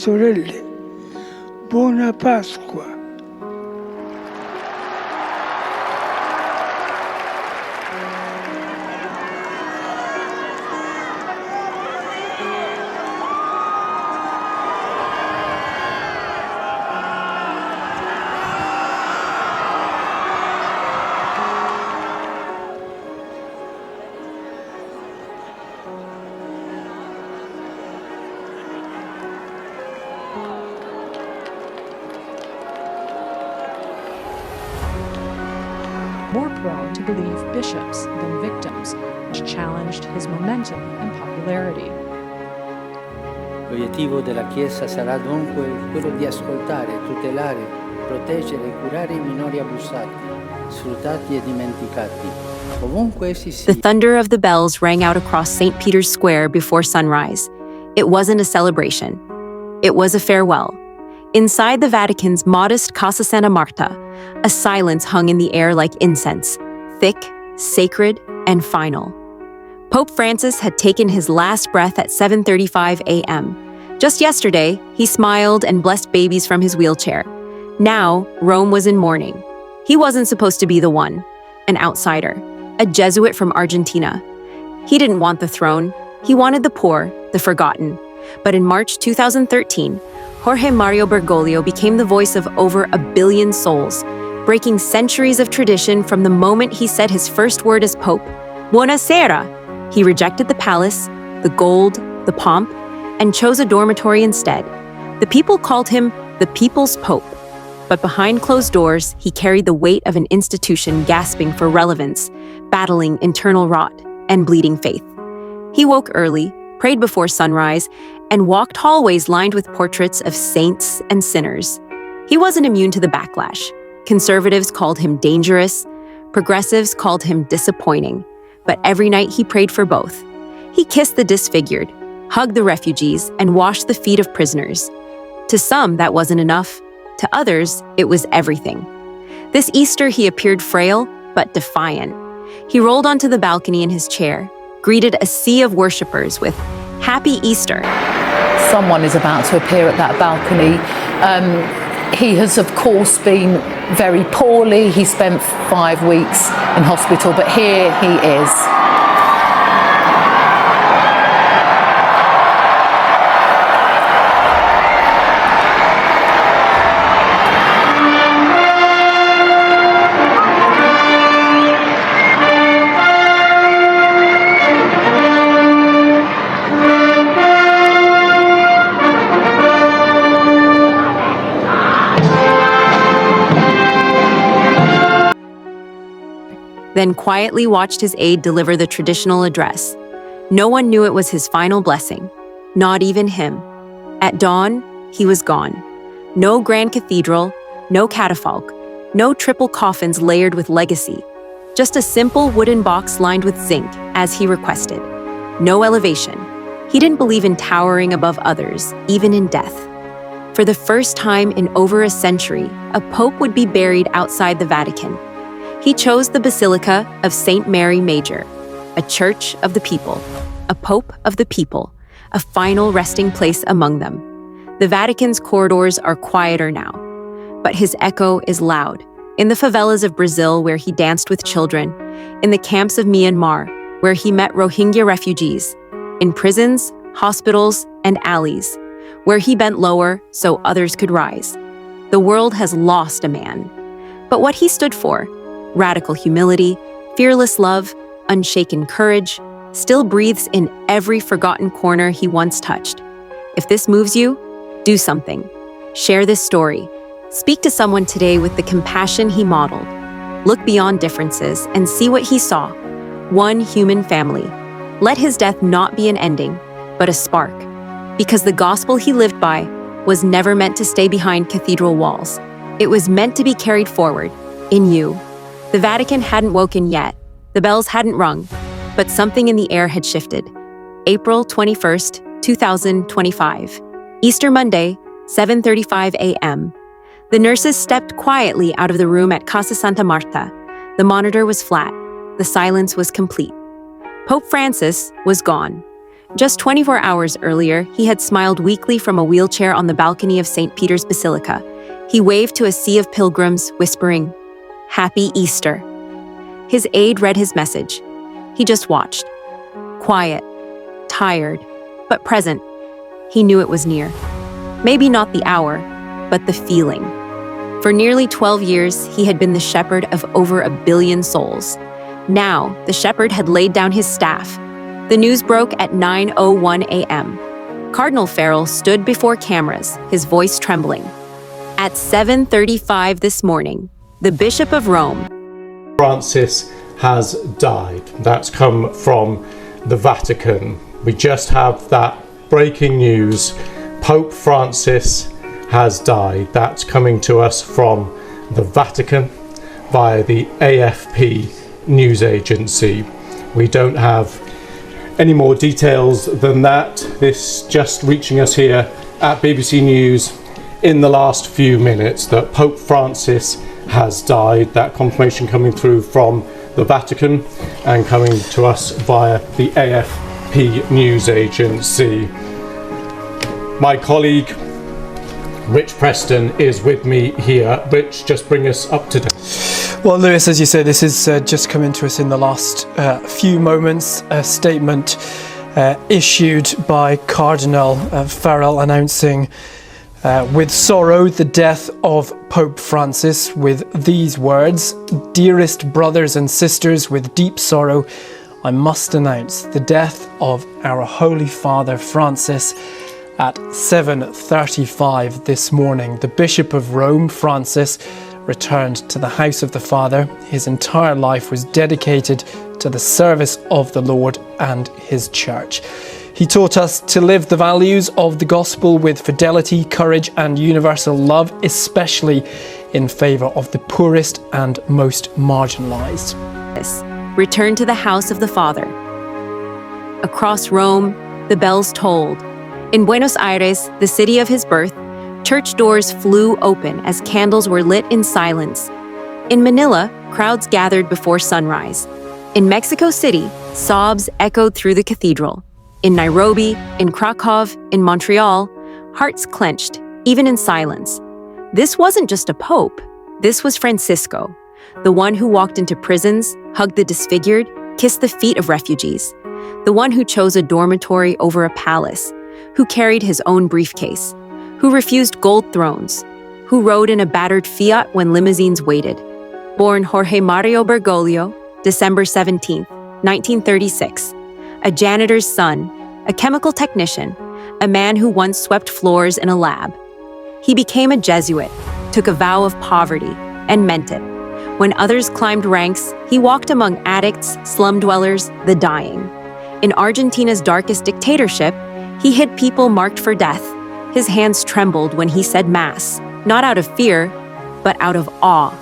Sorelle, buona Pasqua. More prone to believe bishops than victims, which challenged his momentum and popularity. L'obiettivo della Chiesa sarà dunque quello di ascoltare, tutelare, proteggere e curare i minori abusati, sfruttati e dimenticati, ovunque essi siano. The thunder of the bells rang out across St. Peter's Square before sunrise. It wasn't a celebration. It was a farewell. Inside the Vatican's modest Casa Santa Marta, a silence hung in the air like incense, thick, sacred, and final. Pope Francis had taken his last breath at 7:35 a.m. Just yesterday, he smiled and blessed babies from his wheelchair. Now, Rome was in mourning. He wasn't supposed to be the one, an outsider, a Jesuit from Argentina. He didn't want the throne. He wanted the poor, the forgotten. But in March 2013, Jorge Mario Bergoglio became the voice of over 1 billion souls, breaking centuries of tradition from the moment he said his first word as Pope, Buonasera. He rejected the palace, the gold, the pomp, and chose a dormitory instead. The people called him the People's Pope. But behind closed doors, he carried the weight of an institution gasping for relevance, battling internal rot and bleeding faith. He woke early, prayed before sunrise, and walked hallways lined with portraits of saints and sinners. He wasn't immune to the backlash. Conservatives called him dangerous, progressives called him disappointing, but every night he prayed for both. He kissed the disfigured, hugged the refugees, and washed the feet of prisoners. To some, that wasn't enough. To others, it was everything. This Easter, he appeared frail, but defiant. He rolled onto the balcony in his chair, greeted a sea of worshippers with, "Happy Easter." Someone is about to appear at that balcony. He has, of course, been very poorly. He spent 5 weeks in hospital, but here he is. Then quietly watched his aide deliver the traditional address. No one knew it was his final blessing, not even him. At dawn, he was gone. No grand cathedral, no catafalque, no triple coffins layered with legacy. Just a simple wooden box lined with zinc, as he requested. No elevation. He didn't believe in towering above others, even in death. For the first time in over a century, a pope would be buried outside the Vatican. He chose the Basilica of St. Mary Major, a church of the people, a pope of the people, a final resting place among them. The Vatican's corridors are quieter now, but his echo is loud. In the favelas of Brazil, where he danced with children, in the camps of Myanmar, where he met Rohingya refugees, in prisons, hospitals, and alleys, where he bent lower so others could rise. The world has lost a man. But what he stood for, radical humility, fearless love, unshaken courage, still breathes in every forgotten corner he once touched. If this moves you, do something. Share this story. Speak to someone today with the compassion he modeled. Look beyond differences and see what he saw. One human family. Let his death not be an ending, but a spark. Because the gospel he lived by was never meant to stay behind cathedral walls. It was meant to be carried forward, in you. The Vatican hadn't woken yet. The bells hadn't rung, but something in the air had shifted. April 21st, 2025. Easter Monday, 7:35 a.m. The nurses stepped quietly out of the room at Casa Santa Marta. The monitor was flat. The silence was complete. Pope Francis was gone. Just 24 hours earlier, he had smiled weakly from a wheelchair on the balcony of St. Peter's Basilica. He waved to a sea of pilgrims, whispering, "Happy Easter." His aide read his message. He just watched. Quiet, tired, but present. He knew it was near. Maybe not the hour, but the feeling. For nearly 12 years, he had been the shepherd of over 1 billion souls. Now, the shepherd had laid down his staff. The news broke at 9:01 a.m. Cardinal Farrell stood before cameras, his voice trembling. At 7:35 this morning, the Bishop of Rome, Francis, has died. That's come from the Vatican. We just have that breaking news. Pope Francis has died. That's coming to us from the Vatican via the AFP news agency. We don't have any more details than that. This just reaching us here at BBC News in the last few minutes that Pope Francis has died. That confirmation coming through from the Vatican and coming to us via the AFP news agency. My colleague Rich Preston is with me here. Rich, just bring us up to date. Well, Lewis, as you say, this is just coming to us in the last few moments. A statement issued by Cardinal Farrell announcing with sorrow the death of Pope Francis with these words: "Dearest brothers and sisters, with deep sorrow, I must announce the death of our Holy Father Francis at 7:35 this morning. The Bishop of Rome, Francis, returned to the house of the Father. His entire life was dedicated to the service of the Lord and his church. He taught us to live the values of the gospel with fidelity, courage, and universal love, especially in favour of the poorest and most marginalised." returned to the house of the Father. Across Rome, the bells tolled. In Buenos Aires, the city of his birth, church doors flew open as candles were lit in silence. In Manila, crowds gathered before sunrise. In Mexico City, sobs echoed through the cathedral. In Nairobi, in Krakow, in Montreal, hearts clenched, even in silence. This wasn't just a pope. This was Francisco, the one who walked into prisons, hugged the disfigured, kissed the feet of refugees, the one who chose a dormitory over a palace, who carried his own briefcase, who refused gold thrones, who rode in a battered Fiat when limousines waited. Born Jorge Mario Bergoglio, December 17, 1936, a janitor's son, a chemical technician, a man who once swept floors in a lab. He became a Jesuit, took a vow of poverty, and meant it. When others climbed ranks, he walked among addicts, slum dwellers, the dying. In Argentina's darkest dictatorship, he hid people marked for death. His hands trembled when he said Mass, not out of fear, but out of awe.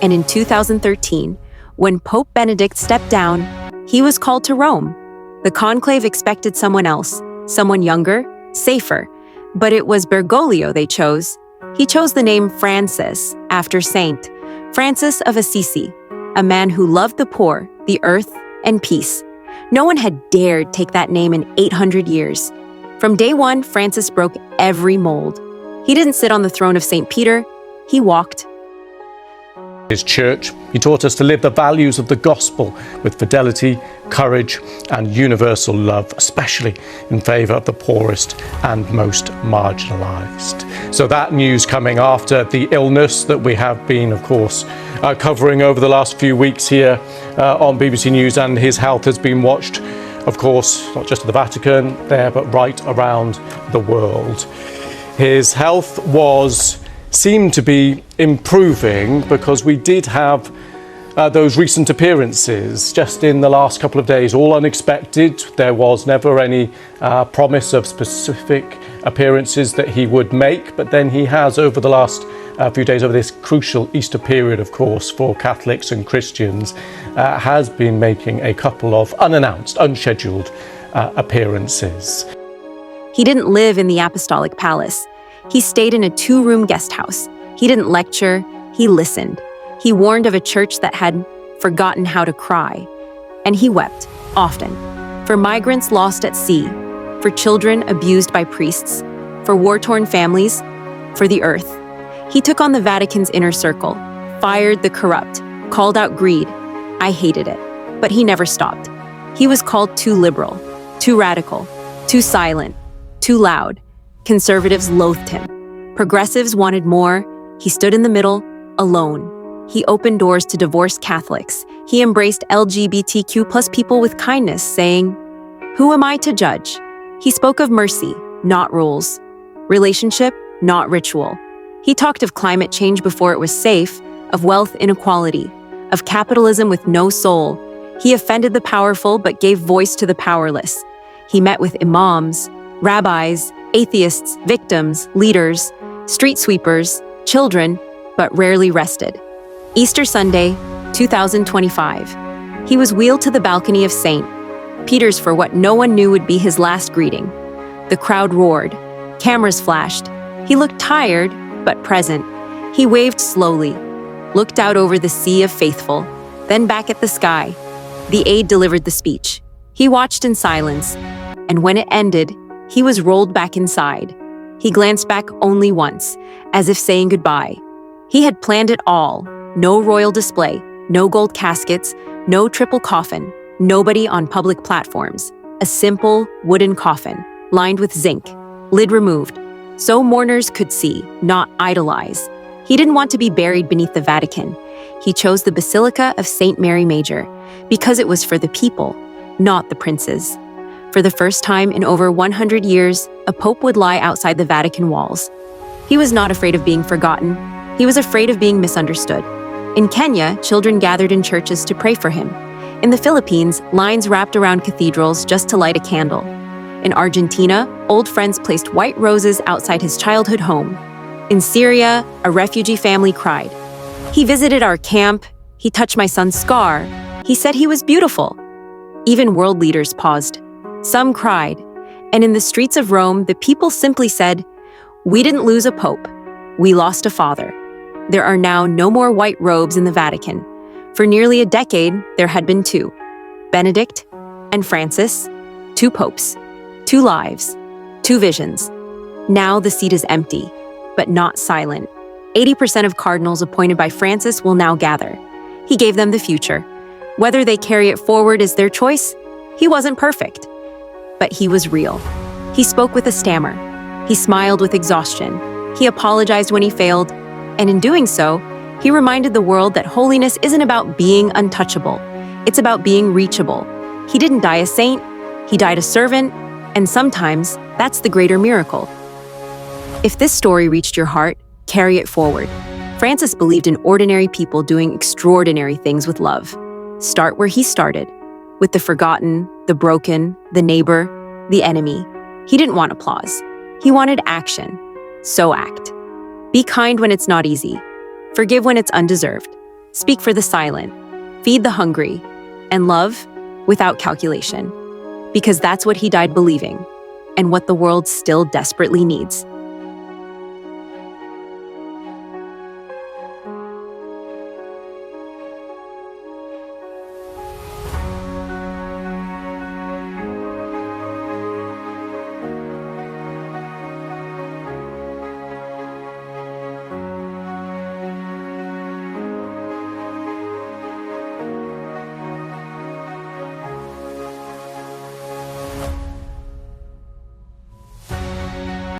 And in 2013, when Pope Benedict stepped down, he was called to Rome. The conclave expected someone else, someone younger, safer, but it was Bergoglio they chose. He chose the name Francis after Saint Francis of Assisi, a man who loved the poor, the earth, and peace. No one had dared take that name in 800 years. From day one, Francis broke every mold. He didn't sit on the throne of St. Peter, he walked. His church, he taught us to live the values of the gospel with fidelity, courage, and universal love, especially in favour of the poorest and most marginalised. So that news coming after the illness that we have been, of course, covering over the last few weeks here on BBC News, and his health has been watched, of course, not just at the Vatican there, but right around the world. His health seemed to be improving because we did have those recent appearances just in the last couple of days, all unexpected. There was never any promise of specific appearances that he would make, but then he has over the last few days, over this crucial Easter period, of course, for Catholics and Christians, has been making a couple of unannounced, unscheduled appearances. He didn't live in the Apostolic Palace. He stayed in a 2-room guest house. He didn't lecture, he listened. He warned of a church that had forgotten how to cry. And he wept, often, for migrants lost at sea, for children abused by priests, for war-torn families, for the earth. He took on the Vatican's inner circle, fired the corrupt, called out greed. I hated it, but he never stopped. He was called too liberal, too radical, too silent, too loud. Conservatives loathed him. Progressives wanted more. He stood in the middle, alone. He opened doors to divorced Catholics. He embraced LGBTQ+ people with kindness, saying, "Who am I to judge?" He spoke of mercy, not rules. Relationship, not ritual. He talked of climate change before it was safe, of wealth inequality, of capitalism with no soul. He offended the powerful but gave voice to the powerless. He met with imams, rabbis, atheists, victims, leaders, street sweepers, children, but rarely rested. Easter Sunday, 2025. He was wheeled to the balcony of St. Peter's for what no one knew would be his last greeting. The crowd roared. Cameras flashed. He looked tired, but present. He waved slowly, looked out over the sea of faithful, then back at the sky. The aide delivered the speech. He watched in silence, and when it ended, he was rolled back inside. He glanced back only once, as if saying goodbye. He had planned it all. No royal display, no gold caskets, no triple coffin, nobody on public platforms. A simple wooden coffin, lined with zinc, lid removed, so mourners could see, not idolize. He didn't want to be buried beneath the Vatican. He chose the Basilica of St. Mary Major because it was for the people, not the princes. For the first time in over 100 years, a pope would lie outside the Vatican walls. He was not afraid of being forgotten. He was afraid of being misunderstood. In Kenya, children gathered in churches to pray for him. In the Philippines, lines wrapped around cathedrals just to light a candle. In Argentina, old friends placed white roses outside his childhood home. In Syria, a refugee family cried. He visited our camp. He touched my son's scar. He said he was beautiful. Even world leaders paused. Some cried. And in the streets of Rome, the people simply said, "We didn't lose a pope. We lost a father." There are now no more white robes in the Vatican. For nearly a decade, there had been two, Benedict and Francis, two popes, two lives, two visions. Now the seat is empty, but not silent. 80% of cardinals appointed by Francis will now gather. He gave them the future. Whether they carry it forward is their choice. He wasn't perfect, but he was real. He spoke with a stammer. He smiled with exhaustion. He apologized when he failed, and in doing so, he reminded the world that holiness isn't about being untouchable. It's about being reachable. He didn't die a saint, he died a servant, and sometimes that's the greater miracle. If this story reached your heart, carry it forward. Francis believed in ordinary people doing extraordinary things with love. Start where he started, with the forgotten, the broken, the neighbor, the enemy. He didn't want applause. He wanted action. So act. Be kind when it's not easy. Forgive when it's undeserved. Speak for the silent. Feed the hungry. And love without calculation. Because that's what he died believing, and what the world still desperately needs.